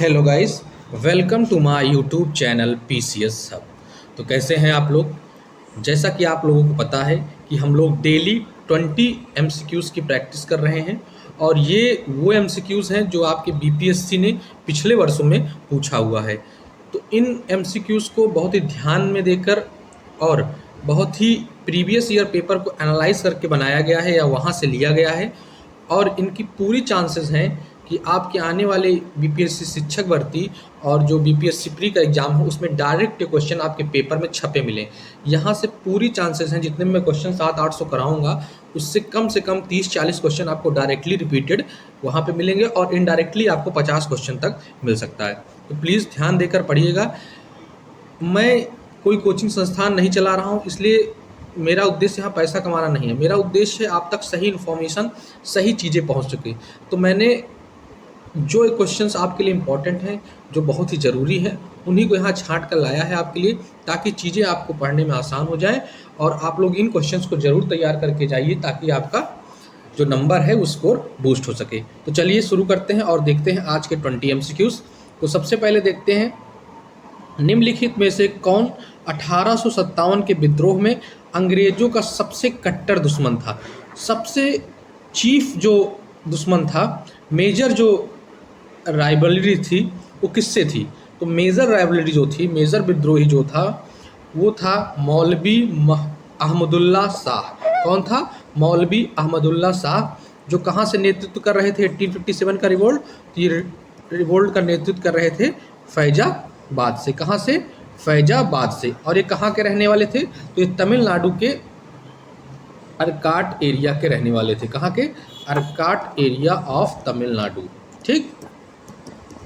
Hello guys, welcome to my YouTube channel PCS hub. तो कैसे हैं आप लोग? जैसा कि आप लोगों को पता है कि हम लोग डेली 20 एमसीक्यूज़ की प्रैक्टिस कर रहे हैं और ये वो एमसीक्यूज़ हैं जो आपके बीपीएससी ने पिछले वर्षों में पूछा हुआ है। तो इन एमसीक्यूज़ को बहुत ही ध्यान में देकर और बहुत ही प्रीवियस ईयर पेपर को एनालाइज करके बनाया गया है या वहाँ से लिया गया है और इनकी पूरी चांसेस हैं कि आपके आने वाले बीपीएससी शिक्षक भर्ती और जो बीपीएससी प्री का एग्ज़ाम हो उसमें डायरेक्ट क्वेश्चन आपके पेपर में छपे मिलें। यहाँ से पूरी चांसेस हैं, जितने मैं क्वेश्चन 700-800 कराऊंगा उससे कम 30-40 क्वेश्चन आपको डायरेक्टली रिपीटेड वहाँ पे मिलेंगे और इनडायरेक्टली आपको 50 क्वेश्चन तक मिल सकता है। तो प्लीज़ ध्यान देकर पढ़िएगा। मैं कोई कोचिंग संस्थान नहीं चला रहा हूँ, इसलिए मेरा उद्देश्य यहाँ पैसा कमाना नहीं है। मेरा उद्देश्य है आप तक सही इन्फॉर्मेशन, सही चीज़ें पहुँच सके। तो मैंने जो क्वेश्चंस आपके लिए इम्पॉर्टेंट हैं, जो बहुत ही ज़रूरी है, उन्हीं को यहाँ छांट कर लाया है आपके लिए, ताकि चीज़ें आपको पढ़ने में आसान हो जाए और आप लोग इन क्वेश्चंस को ज़रूर तैयार करके जाइए ताकि आपका जो नंबर है वो स्कोर बूस्ट हो सके। तो चलिए शुरू करते हैं और देखते हैं आज के 20 एमसीक्यूज़। तो सबसे पहले देखते हैं, निम्नलिखित में से कौन 1857 के विद्रोह में अंग्रेजों का सबसे कट्टर दुश्मन था? सबसे चीफ जो दुश्मन था, मेजर जो राइवलरी थी वो किससे थी? तो मेजर राइवलरी जो थी, मेजर विद्रोही जो था वो था मौलवी अहमदुल्ला शाह। कौन था? मौलवी अहमदुल्ला शाह, जो कहाँ से नेतृत्व कर रहे थे 1857 का रिवोल्ट? तो ये रिवोल्ट का नेतृत्व कर रहे थे फैजाबाद से। कहाँ से? फैजाबाद से। और ये कहाँ के रहने वाले थे? तो ये तमिलनाडु के अरकाट एरिया के रहने वाले थे। कहाँ के? Arcot area of Tamil Nadu. ठीक,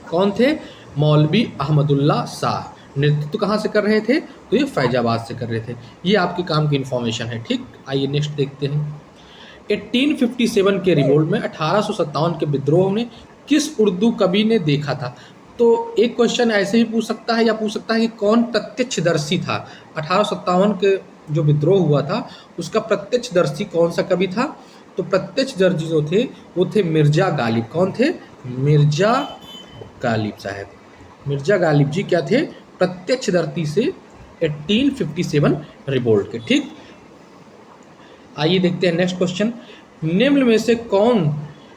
कौन थे? मौलवी अहमदुल्ला शाह। नेतृत्व कहाँ से कर रहे थे? तो ये फैजाबाद से कर रहे थे। ये आपके काम की इन्फॉर्मेशन है। ठीक, आइए नेक्स्ट देखते हैं। 1857 के रिवोल्ट में 1857 के विद्रोह में किस उर्दू कवि ने देखा था? तो एक क्वेश्चन ऐसे ही पूछ सकता है या पूछ सकता है कि कौन प्रत्यक्षदर्शी था? 1857 के जो विद्रोह हुआ था उसका प्रत्यक्षदर्शी कौन सा कवि था? तो प्रत्यक्षदर्शी जो थे वो थे मिर्जा गालिब। कौन थे? मिर्जा गालिब साहब। मिर्जा गालिब जी क्या थे? प्रत्यक्षदर्शी से 1857 रिवोल्ट के। ठीक, आइए देखते हैं नेक्स्ट क्वेश्चन। निम्न में से कौन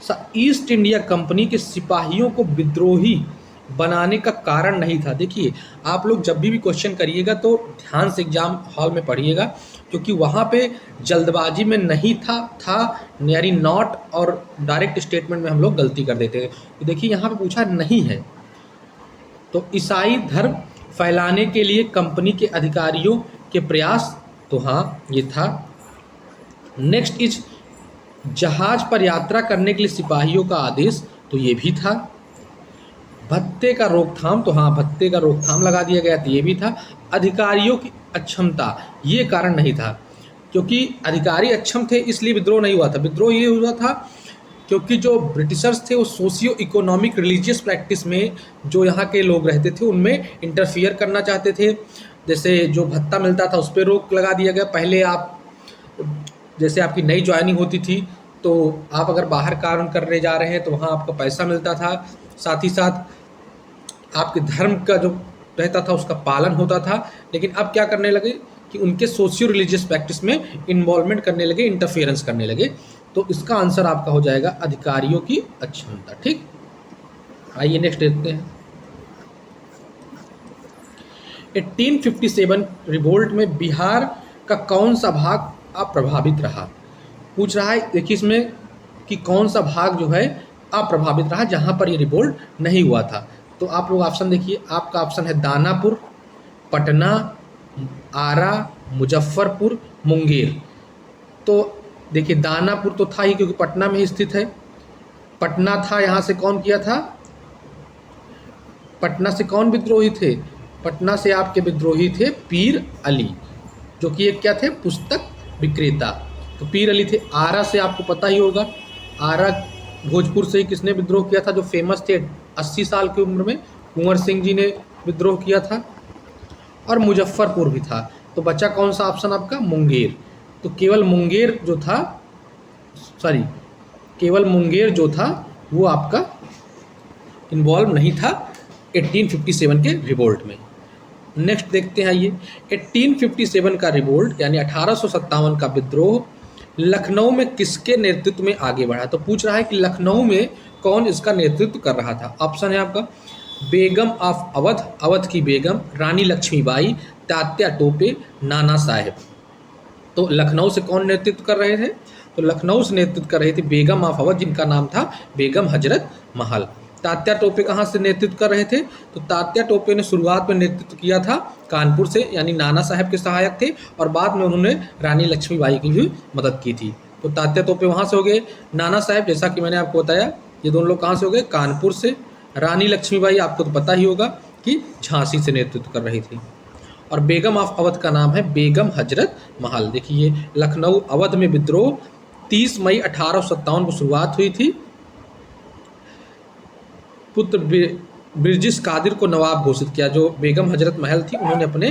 सा ईस्ट इंडिया कंपनी के सिपाहियों को विद्रोही बनाने का कारण नहीं था? देखिए, आप लोग जब भी क्वेश्चन करिएगा तो ध्यान से एग्जाम हॉल में पढ़िएगा, क्योंकि वहाँ पे जल्दबाजी में नहीं था यानी नॉट और डायरेक्ट स्टेटमेंट में हम लोग गलती कर देते हैं। तो देखिए यहाँ पे पूछा नहीं है, तो ईसाई धर्म फैलाने के लिए कंपनी के अधिकारियों के प्रयास, तो हाँ ये था। नेक्स्ट इज जहाज पर यात्रा करने के लिए सिपाहियों का आदेश, तो ये भी था। भत्ते का रोकथाम, तो हाँ भत्ते का रोकथाम लगा दिया गया, तो ये भी था। अधिकारियों की अक्षमता, ये कारण नहीं था, क्योंकि अधिकारी अक्षम थे इसलिए विद्रोह नहीं हुआ था। विद्रोह ये हुआ था क्योंकि जो ब्रिटिशर्स थे वो सोशियो इकोनॉमिक रिलीजियस प्रैक्टिस में जो यहाँ के लोग रहते थे उनमें इंटरफियर करना चाहते थे। जैसे जो भत्ता मिलता था उस पर रोक लगा दिया गया। पहले आप जैसे आपकी नई ज्वाइनिंग होती थी तो आप अगर बाहर कार्य करने जा रहे हैं तो वहाँ आपका पैसा मिलता था, साथ ही साथ आपके धर्म का जो रहता था उसका पालन होता था। लेकिन अब क्या करने लगे कि उनके सोशियो रिलीजियस प्रैक्टिस में इन्वॉल्वमेंट करने लगे, इंटरफेरेंस करने लगे। तो इसका आंसर आपका हो जाएगा अधिकारियों की अक्षमता। ठीक, आइए नेक्स्ट देखते हैं। 1857 रिवोल्ट में बिहार का कौन सा भाग अप्रभावित रहा? पूछ रहा है, देखिए इसमें कि कौन सा भाग जो है अप्रभावित रहा जहां पर ये रिवोल्ट नहीं हुआ था। तो आप लोग ऑप्शन देखिए, आपका ऑप्शन है दानापुर, पटना, आरा, मुजफ्फरपुर, मुंगेर। तो देखिए दानापुर तो था ही क्योंकि पटना में ही स्थित है। पटना था, यहाँ से कौन किया था? पटना से कौन विद्रोही थे? पटना से आपके विद्रोही थे पीर अली, जो कि एक क्या थे? पुस्तक विक्रेता। तो पीर अली थे। आरा से आपको पता ही होगा, आरा भोजपुर से ही किसने विद्रोह किया था? जो फेमस थे 80 साल की उम्र में कुंवर सिंह जी ने विद्रोह किया था। और मुजफ्फरपुर भी था। तो बचा कौन सा ऑप्शन आपका? मुंगेर। तो केवल मुंगेर जो था, केवल मुंगेर जो था वो आपका इन्वॉल्व नहीं था 1857 के रिवोल्ट में। नेक्स्ट देखते हैं ये 1857 का रिवोल्ट यानी 1857 का विद्रोह लखनऊ में किसके नेतृत्व में आगे बढ़ा। तो पूछ रहा है कि लखनऊ में कौन इसका नेतृत्व कर रहा था। ऑप्शन है आपका बेगम ऑफ अवध, अवध की बेगम, रानी लक्ष्मीबाई, तात्या टोपे, नाना साहेब। तो लखनऊ से कौन नेतृत्व कर रहे थे। तो लखनऊ से नेतृत्व कर रही थी बेगम ऑफ अवध, जिनका नाम था बेगम हजरत महल। तात्या टोपे कहाँ से नेतृत्व कर रहे थे। तो तात्या टोपे ने शुरुआत में नेतृत्व किया था कानपुर से, यानी नाना साहब के सहायक थे, और बाद में उन्होंने रानी लक्ष्मीबाई की भी मदद की थी। तो तात्या टोपे वहाँ से हो गए। नाना साहब जैसा कि मैंने आपको बताया ये दोनों लोग कहाँ से हो गए, कानपुर से। रानी लक्ष्मीबाई आपको तो पता ही होगा कि झांसी से नेतृत्व कर रही थी। और बेगम ऑफ अवध का नाम है बेगम हजरत महल। देखिए लखनऊ अवध में विद्रोह 30 मई 1857 को शुरुआत हुई थी। पुत्र बिरजिस कादिर को नवाब घोषित किया। जो बेगम हजरत महल थी उन्होंने अपने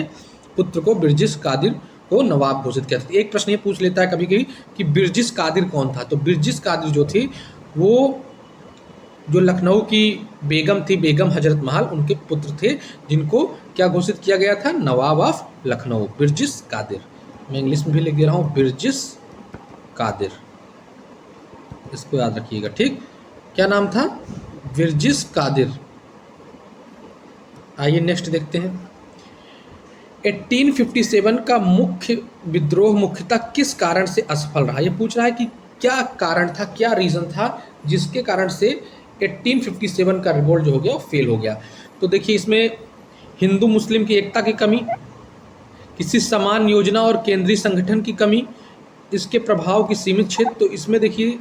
पुत्र को बिरजिस कादिर को नवाब घोषित किया था। एक प्रश्न ये पूछ लेता है कभी कभी कि बिरजिस कादिर कौन था। तो बिरजिस कादिर जो थी वो जो लखनऊ की बेगम थी बेगम हजरत महल, उनके पुत्र थे जिनको क्या घोषित किया गया था, नवाब ऑफ लखनऊ, बिरजिस कादिर। मैं इंग्लिश में भी लिख दे रहा हूँ बिरजिस कादिर, इसको याद रखिएगा। ठीक, क्या नाम था, बिरजिस कादिर। आइए नेक्स्ट देखते हैं 1857 का मुख्य विद्रोह मुख्यतः किस कारण से असफल रहा। ये पूछ रहा है कि क्या कारण था, क्या रीज़न था जिसके कारण से 1857 का रिवोल्ट जो हो गया वो फेल हो गया। तो देखिए इसमें हिंदू मुस्लिम की एकता की कमी, किसी समान योजना और केंद्रीय संगठन की कमी, इसके प्रभाव की सीमित क्षेत्र। तो इसमें देखिए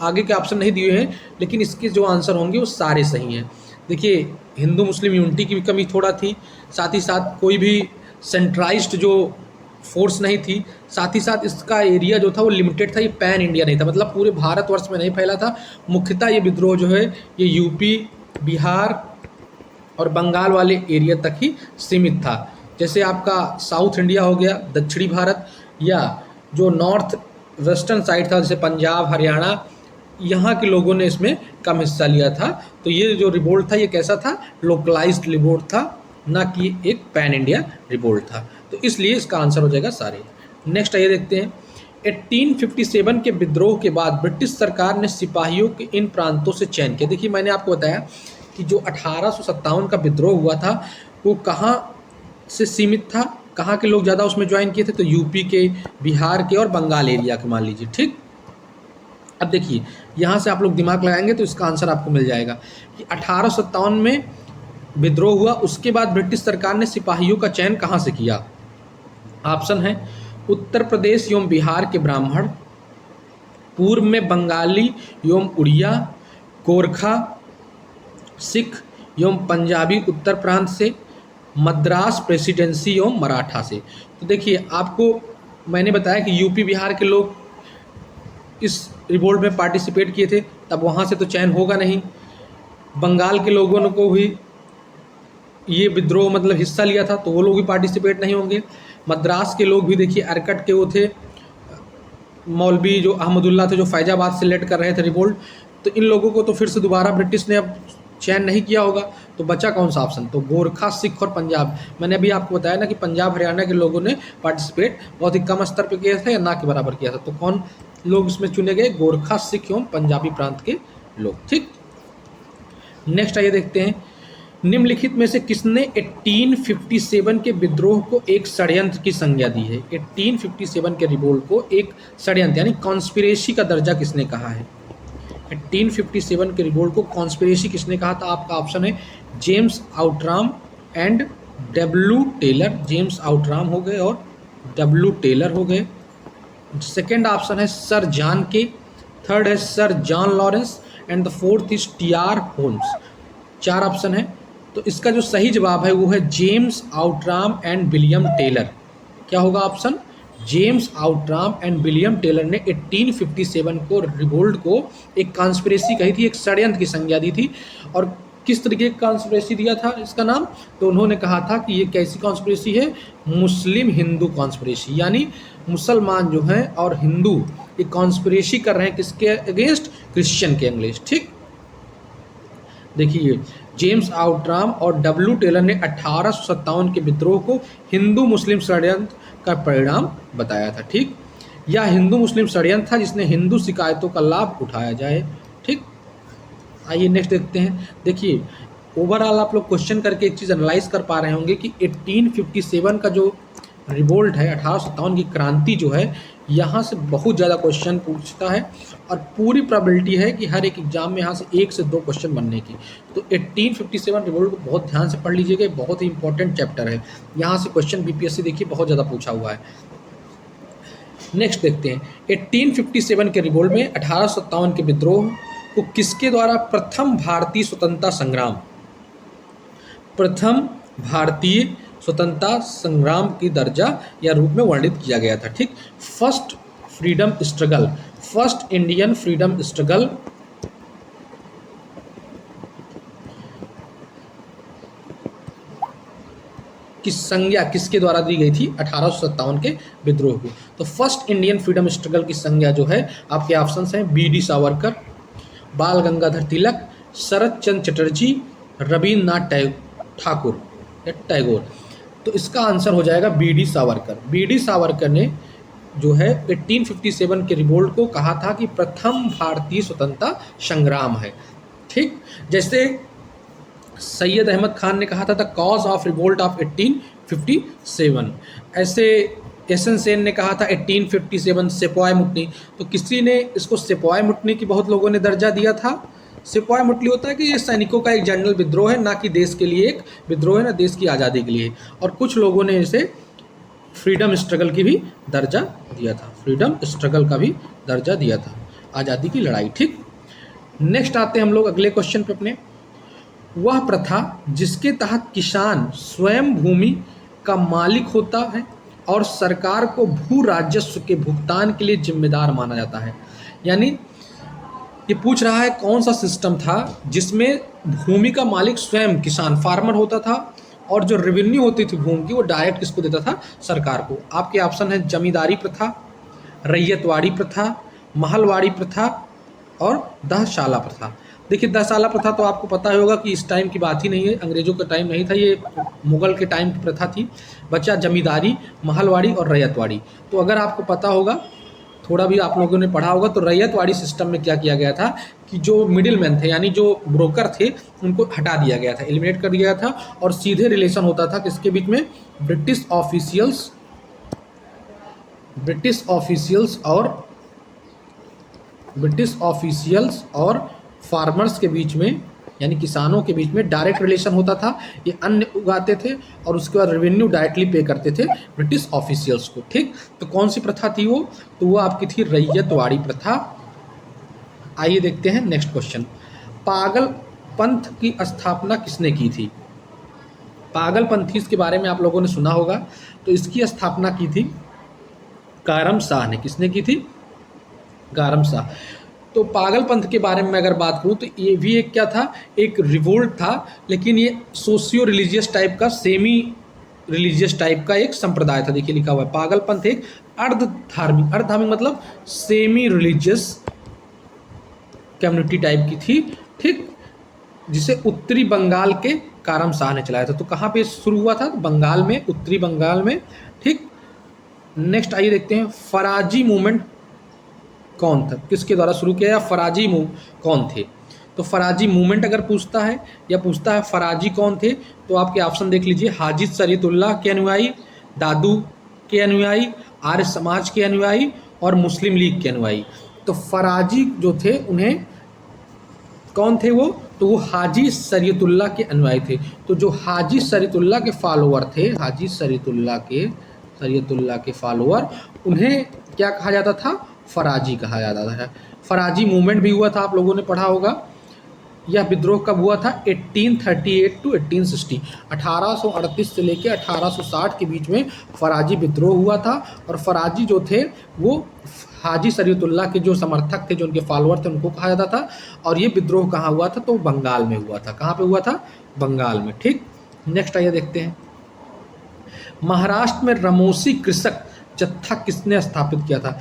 आगे के ऑप्शन नहीं दिए हैं, लेकिन इसके जो आंसर होंगे वो सारे सही हैं। देखिए हिंदू मुस्लिम यूनिटी की भी कमी थोड़ा थी, साथ ही साथ कोई भी सेंट्रलाइज्ड जो फोर्स नहीं थी, साथ ही साथ इसका एरिया जो था वो लिमिटेड था, ये पैन इंडिया नहीं था, मतलब पूरे भारतवर्ष में नहीं फैला था। मुख्यतः ये विद्रोह जो है ये यूपी, बिहार और बंगाल वाले एरिया तक ही सीमित था। जैसे आपका साउथ इंडिया हो गया, दक्षिणी भारत, या जो नॉर्थ वेस्टर्न साइड था जैसे पंजाब, हरियाणा, यहाँ के लोगों ने इसमें कम हिस्सा लिया था। तो ये जो रिवोल्ट था ये कैसा था, लोकलाइज्ड रिवोल्ट था, ना कि एक पैन इंडिया रिवोल्ट था। तो इसलिए इसका आंसर हो जाएगा सारे। नेक्स्ट आइए देखते हैं 1857 के विद्रोह के बाद ब्रिटिश सरकार ने सिपाहियों के इन प्रांतों से चयन किया। देखिए मैंने आपको बताया कि जो 1857 का विद्रोह हुआ था वो कहाँ से सीमित था, कहाँ के लोग ज़्यादा उसमें ज्वाइन किए थे, तो यूपी के, बिहार के और बंगाल एरिया के मान लीजिए। ठीक, अब देखिए यहाँ से आप लोग दिमाग लगाएंगे तो इसका आंसर आपको मिल जाएगा कि 1857 में विद्रोह हुआ, उसके बाद ब्रिटिश सरकार ने सिपाहियों का चयन कहाँ से किया। ऑप्शन है उत्तर प्रदेश एवं बिहार के ब्राह्मण, पूर्व में बंगाली एवं उड़िया, गोरखा, सिख एवं पंजाबी उत्तर प्रांत से, मद्रास प्रेसिडेंसी एवं मराठा से। तो देखिए आपको मैंने बताया कि यूपी बिहार के लोग इस रिवोल्ट में पार्टिसिपेट किए थे, तब वहाँ से तो चयन होगा नहीं। बंगाल के लोगों को भी ये विद्रोह मतलब हिस्सा लिया था तो वो लोग भी पार्टिसिपेट नहीं होंगे। मद्रास के लोग भी देखिए अरकट के वो थे, मौलवी जो अहमदुल्ला थे जो फैजाबाद से लेड कर रहे थे रिवोल्ट, तो इन लोगों को तो फिर से दोबारा ब्रिटिश ने अब चयन नहीं किया होगा। तो बचा कौन सा ऑप्शन, तो गोरखा, सिख और पंजाब। मैंने अभी आपको बताया ना कि पंजाब हरियाणा के लोगों ने पार्टिसिपेट बहुत ही कम स्तर पर किया था या ना के बराबर किया था। तो कौन लोग इसमें चुने गए, गोरखा, सिख एवं पंजाबी प्रांत के लोग। ठीक, नेक्स्ट आइए देखते हैं निम्नलिखित में से किसने 1857 के विद्रोह को एक षड्यंत्र की संज्ञा दी है। 1857 के रिवोल्ट को एक षड्यंत्र यानी कॉन्स्पिरेसी का दर्जा किसने कहा है। 1857 के रिवोल्ट को कॉन्स्पिरेसी किसने कहा था। आपका ऑप्शन है James Outram and W Taylor. James Outram हो गए और डब्ल्यू टेलर हो गए। सेकेंड ऑप्शन है सर जॉन के, थर्ड है sir John Lawrence and the fourth is TR. Holmes. 4 option है, तो इसका जो सही जवाब है वो है James Outram and William Taylor. क्या होगा option, James Outram and William Taylor ने 1857 को रिवोल्ट को एक कॉन्स्पिरेसी कही थी, एक षड्यंत्र की संज्ञा दी थी। और किस तरीके की कॉन्स्पिरेसी दिया था इसका नाम, तो उन्होंने कहा था कि ये कैसी कॉन्स्पिरेसी है, मुस्लिम हिंदू कॉन्स्पिरेसी, यानी मुसलमान जो हैं और हिंदू ये कॉन्स्पिरेसी कर रहे हैं किसके अगेंस्ट, क्रिश्चियन के अगेंस्ट। ठीक, देखिए, जेम्स आउट्राम और डब्ल्यू टेलर ने 1857 के विद्रोह को हिंदू मुस्लिम षड्यंत्र का परिणाम बताया था। ठीक, यह हिंदू मुस्लिम षड्यंत्र था जिसने हिंदू शिकायतों का लाभ उठाया जाए। ठीक, आइए नेक्स्ट देखते हैं। देखिए, ओवरऑल आप लोग क्वेश्चन करके एक चीज़ एनालाइज कर पा रहे होंगे कि 1857 का जो रिवोल्ट है, 1857 की क्रांति जो है, यहाँ से बहुत ज़्यादा क्वेश्चन पूछता है और पूरी प्रोबेबिलिटी है कि हर एक एग्जाम में यहाँ से 1 से 2 क्वेश्चन बनने की। तो 1857 रिवोल्ट को बहुत ध्यान से पढ़ लीजिएगा, बहुत ही इंपॉर्टेंट चैप्टर है। यहाँ से क्वेश्चन बीपीएससी देखिए बहुत ज़्यादा पूछा हुआ है। नेक्स्ट देखते हैं, 1857 के रिवोल्ट में 1857 के विद्रोह को किसके द्वारा प्रथम भारतीय स्वतंत्रता संग्राम की दर्जा या रूप में वर्णित किया गया था। ठीक, फर्स्ट इंडियन फ्रीडम स्ट्रगल की संज्ञा किसके द्वारा दी गई थी? 1857 के विद्रोह को। तो फर्स्ट इंडियन फ्रीडम स्ट्रगल की संज्ञा जो है, आपके ऑप्शंस हैं बी.डी. सावरकर, बाल गंगाधर तिलक, शरद चंद्र चटर्जी, रविन्द्रनाथ ठाकुर या टैगोर। तो इसका आंसर हो जाएगा बी.डी. सावरकर। बी.डी. सावरकर ने जो है 1857 के रिवोल्ट को कहा था कि प्रथम भारतीय स्वतंत्रता संग्राम है। ठीक, जैसे सैयद अहमद खान ने कहा था the cause of revolt of 1857, ऐसे एस.एन. सेन ने कहा था 1857 सिपाही मुटनी। तो किसी ने इसको सिपाही मुटनी की बहुत लोगों ने दर्जा दिया था। सिपाही मुटनी होता है कि ये सैनिकों का एक जनरल विद्रोह है, ना कि देश के लिए एक विद्रोह है, ना देश की आज़ादी के लिए। और कुछ लोगों ने इसे फ्रीडम स्ट्रगल की भी दर्जा दिया था, फ्रीडम स्ट्रगल का भी दर्जा दिया था, आज़ादी की लड़ाई। ठीक, नेक्स्ट आते हैं हम लोग अगले क्वेश्चन पे अपने। वह प्रथा जिसके तहत किसान स्वयं भूमि का मालिक होता है और सरकार को भू राजस्व के भुगतान के लिए जिम्मेदार माना जाता है। यानी ये पूछ रहा है कौन सा सिस्टम था जिसमें भूमि का मालिक स्वयं किसान फार्मर होता था और जो रेवेन्यू होती थी भूमि की वो डायरेक्ट किसको देता था? सरकार को। आपके ऑप्शन है जमींदारी प्रथा, रैयतवाड़ी प्रथा, महलवाड़ी प्रथा और दहशाला प्रथा। देखिए, दहशाला प्रथा तो आपको पता ही होगा कि इस टाइम की बात ही नहीं है, अंग्रेजों का टाइम नहीं था, ये मुगल के टाइम की प्रथा थी। बच्चा जमींदारी, महलवाड़ी और रैयतवाड़ी। तो अगर आपको पता होगा, थोड़ा भी आप लोगों ने पढ़ा होगा, तो रैयतवाड़ी सिस्टम में क्या किया गया था कि जो मिडिल मैन थे यानी जो ब्रोकर थे उनको हटा दिया गया था, एलिमिनेट कर दिया गया था और सीधे रिलेशन होता था किसके बीच में? ब्रिटिश ऑफिशियल्स और फार्मर्स के बीच में, यानी किसानों के बीच में डायरेक्ट रिलेशन होता था। ये अन्न उगाते थे और उसके बाद रेवेन्यू डायरेक्टली पे करते थे ब्रिटिश ऑफिशियल्स को। ठीक, तो कौन सी प्रथा थी वो? तो वो आपकी थी रैयतवाड़ी प्रथा। आइए देखते हैं नेक्स्ट क्वेश्चन। पागल पंथ की स्थापना किसने की थी? पागलपंथी के बारे में आप लोगों ने सुना होगा। तो इसकी स्थापना की थी कारम शाह ने। किसने की थी? कारम शाह। तो पागलपंथ के बारे में अगर बात करूँ तो ये भी एक क्या था? एक रिवोल्ट था, लेकिन ये सोशियो रिलीजियस टाइप का, सेमी रिलीजियस टाइप का एक संप्रदाय था। देखिए लिखा हुआ है पागलपंथ एक अर्ध धार्मिक मतलब सेमी रिलीजियस कम्युनिटी टाइप की थी। ठीक, जिसे उत्तरी बंगाल के कारम शाह ने चलाया था। तो कहाँ पे शुरू हुआ था? बंगाल में, उत्तरी बंगाल में। ठीक, नेक्स्ट आइए देखते हैं फराजी मूवमेंट कौन था, किसके द्वारा शुरू किया, या फराजी कौन थे? तो फराजी मूवमेंट अगर पूछता है या पूछता है फराजी कौन थे, तो आपके ऑप्शन देख लीजिए। हाजी शरीयतुल्लाह के अनुयायी, दादू के अनुयायी, आर्य समाज के अनुयायी और मुस्लिम लीग के अनुयायी। तो फराजी जो थे उन्हें कौन थे वो? तो वो हाजी शरीयतुल्लाह के अनुयायी थे। तो जो हाजी शरीयतुल्लाह के फॉलोअर थे, हाजी शरीयतुल्लाह के फॉलोअर, उन्हें क्या कहा जाता था? फराजी कहा जाता है। फराजी मूवमेंट भी हुआ था, आप लोगों ने पढ़ा होगा। यह विद्रोह कब हुआ था? 1838 टू 1860, 1838 से लेकर 1860 के बीच में फराजी विद्रोह हुआ था। और फराजी जो थे वो हाजी शरीयतुल्लाह के जो समर्थक थे, जो उनके फॉलोअर थे, उनको कहा जाता था। और ये विद्रोह कहाँ हुआ था? तो बंगाल में हुआ था। कहाँ पे हुआ था? बंगाल में। ठीक, नेक्स्ट आइए देखते हैं। महाराष्ट्र में रमोसी कृषक जत्था किसने स्थापित किया था?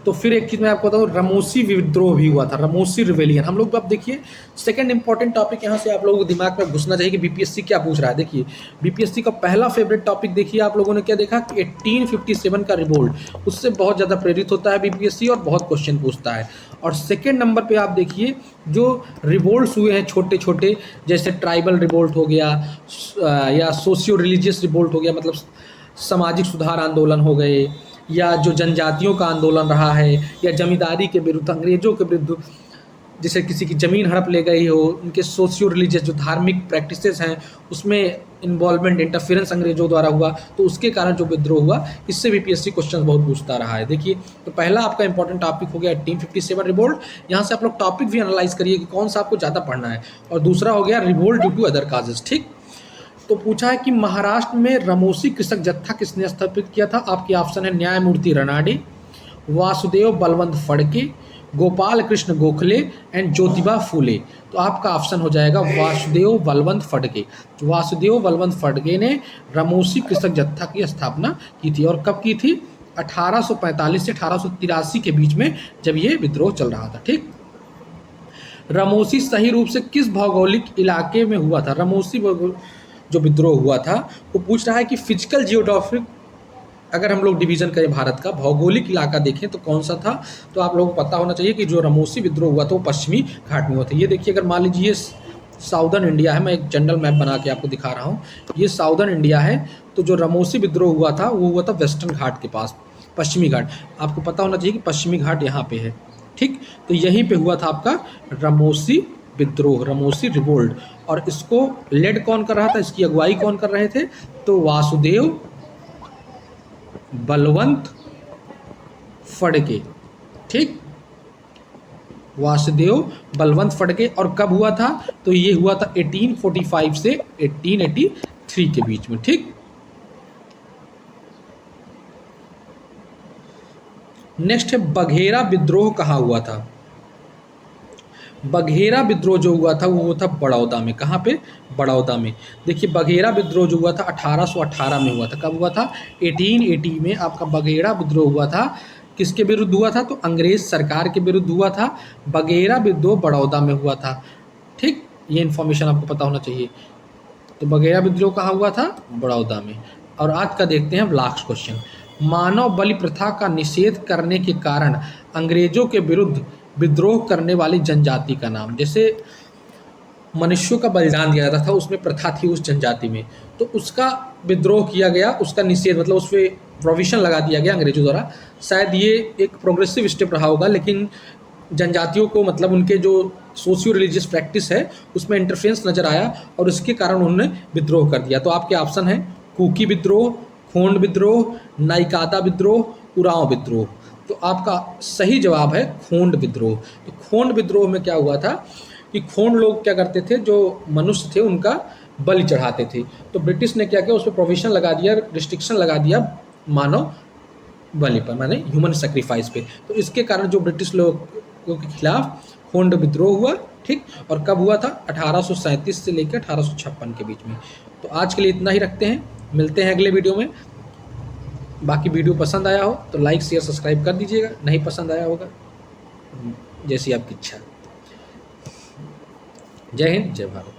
तो फिर एक चीज़ मैं आपको बताऊँ, रमोसी विद्रोह भी हुआ था, रमोसी रिवेलियन। हम लोग अब देखिए सेकंड इंपॉर्टेंट टॉपिक यहाँ से आप लोगों को दिमाग में घुसना चाहिए कि बीपीएससी क्या पूछ रहा है। देखिए बीपीएससी का पहला फेवरेट टॉपिक देखिए आप लोगों ने क्या देखा कि 1857 का रिवोल्ट, उससे बहुत ज़्यादा प्रेरित होता है बीपीएससी और बहुत क्वेश्चन पूछता है। और सेकेंड नंबर पर आप देखिए जो रिवोल्ट्स हुए हैं छोटे छोटे, जैसे ट्राइबल रिवोल्ट हो गया या सोशियो रिलीजियस रिवोल्ट हो गया, मतलब सामाजिक सुधार आंदोलन हो गए, या जो जनजातियों का आंदोलन रहा है, या जमींदारी के विरुद्ध, अंग्रेजों के विरुद्ध, जैसे किसी की ज़मीन हड़प ले गई हो, उनके सोशियो रिलीजियस जो धार्मिक प्रैक्टिसेस हैं उसमें इन्वॉल्वमेंट, इंटरफेरेंस अंग्रेजों द्वारा हुआ, तो उसके कारण जो विद्रोह हुआ, इससे बीपीएससी क्वेश्चन बहुत पूछता रहा है। देखिए तो पहला आपका इंपॉर्टेंट टॉपिक हो गया 1857 रिवोल्ट। यहाँ से आप लोग टॉपिक भी एनालाइज करिए कि कौन सा आपको ज़्यादा पढ़ना है। और दूसरा हो गया revolt due to other causes. ठीक, तो पूछा है कि महाराष्ट्र में रमोसी कृषक जत्था किसने स्थापित किया था। आपके ऑप्शन है न्यायमूर्ति रनाडे, वासुदेव बलवंत फड़के, गोपाल कृष्ण गोखले एंड ज्योतिबा फूले। तो आपका ऑप्शन हो जाएगा वासुदेव बलवंत फड़के। वासुदेव बलवंत फड़के ने रमोसी कृषक जत्था की स्थापना की थी। और कब की थी? 1845 से 1883 के बीच में, जब ये विद्रोह चल रहा था। ठीक, रमोसी सही रूप से किस भौगोलिक इलाके में हुआ था? रमोसी जो विद्रोह हुआ था वो पूछ रहा है कि फिजिकल जियोग्राफिक, अगर हम लोग डिवीज़न करें भारत का, भौगोलिक इलाका देखें तो कौन सा था? तो आप लोगों को पता होना चाहिए कि जो रमोसी विद्रोह हुआ था वो पश्चिमी घाट में हुआ था। ये देखिए, अगर मान लीजिए साउदर्न इंडिया है, मैं एक जनरल मैप बना के आपको दिखा रहा हूँ, ये साउदर्न इंडिया है, तो जो रमोसी विद्रोह हुआ था वो हुआ था वेस्टर्न घाट के पास, पश्चिमी घाट। आपको पता होना चाहिए कि पश्चिमी घाट यहाँ पे है। ठीक, तो यहीं पे हुआ था आपका रमोसी विद्रोह, रमोसी रिवोल्ट। और इसको लेड कौन कर रहा था, इसकी अगुवाई कौन कर रहे थे? तो वासुदेव बलवंत फड़के। ठीक, वासुदेव बलवंत फड़के। और कब हुआ था? तो ये हुआ था 1845 से 1883 के बीच में। ठीक, नेक्स्ट है बघेरा विद्रोह कहाँ हुआ था? बघेरा विद्रोह जो हुआ था वो था बड़ौदा में। कहाँ पे? बड़ौदा में। देखिए बघेरा विद्रोह जो हुआ था 1818 में हुआ था। कब हुआ था? 1880 में आपका बघेरा विद्रोह हुआ था। किसके विरुद्ध हुआ था? तो अंग्रेज सरकार के विरुद्ध हुआ था। बघेरा विद्रोह बड़ौदा में हुआ था। ठीक, ये इन्फॉर्मेशन आपको पता होना चाहिए। तो बघेरा विद्रोह कहाँ हुआ था? बड़ौदा में। और आज का देखते हैं लास्ट क्वेश्चन। मानव बलि प्रथा का निषेध करने के कारण अंग्रेजों के विरुद्ध विद्रोह करने वाली जनजाति का नाम। जैसे मनुष्यों का बलिदान दिया जाता था, उसमें प्रथा थी उस जनजाति में, तो उसका विद्रोह किया गया, उसका निषेध, मतलब उस पर प्रोविशन लगा दिया गया अंग्रेजों द्वारा। शायद ये एक प्रोग्रेसिव स्टेप रहा होगा, लेकिन जनजातियों को, मतलब उनके जो सोशियो रिलीजियस प्रैक्टिस है उसमें इंटरफेरेंस नज़र आया और उसके कारण उन्होंने विद्रोह कर दिया। तो आपके ऑप्शन है कुकी विद्रोह, खोंड विद्रोह, नाइकाता विद्रोह, उरांव विद्रोह। तो आपका सही जवाब है खोंड विद्रोह। तो खोंड विद्रोह में क्या हुआ था कि खोंड लोग क्या करते थे, जो मनुष्य थे उनका बलि चढ़ाते थे। तो ब्रिटिश ने क्या किया, उस पर प्रोविशन लगा दिया, रिस्ट्रिक्शन लगा दिया मानव बलि पर, माने ह्यूमन सेक्रीफाइस पे। तो इसके कारण जो ब्रिटिश लोगों के खिलाफ खोंड विद्रोह हुआ। ठीक, और कब हुआ था? 1837 से लेकर 1856 के बीच में। तो आज के लिए इतना ही रखते हैं, मिलते हैं अगले वीडियो में। बाकी वीडियो पसंद आया हो तो लाइक शेयर सब्सक्राइब कर दीजिएगा, नहीं पसंद आया होगा जैसी आपकी इच्छा। जय हिंद, जय भारत।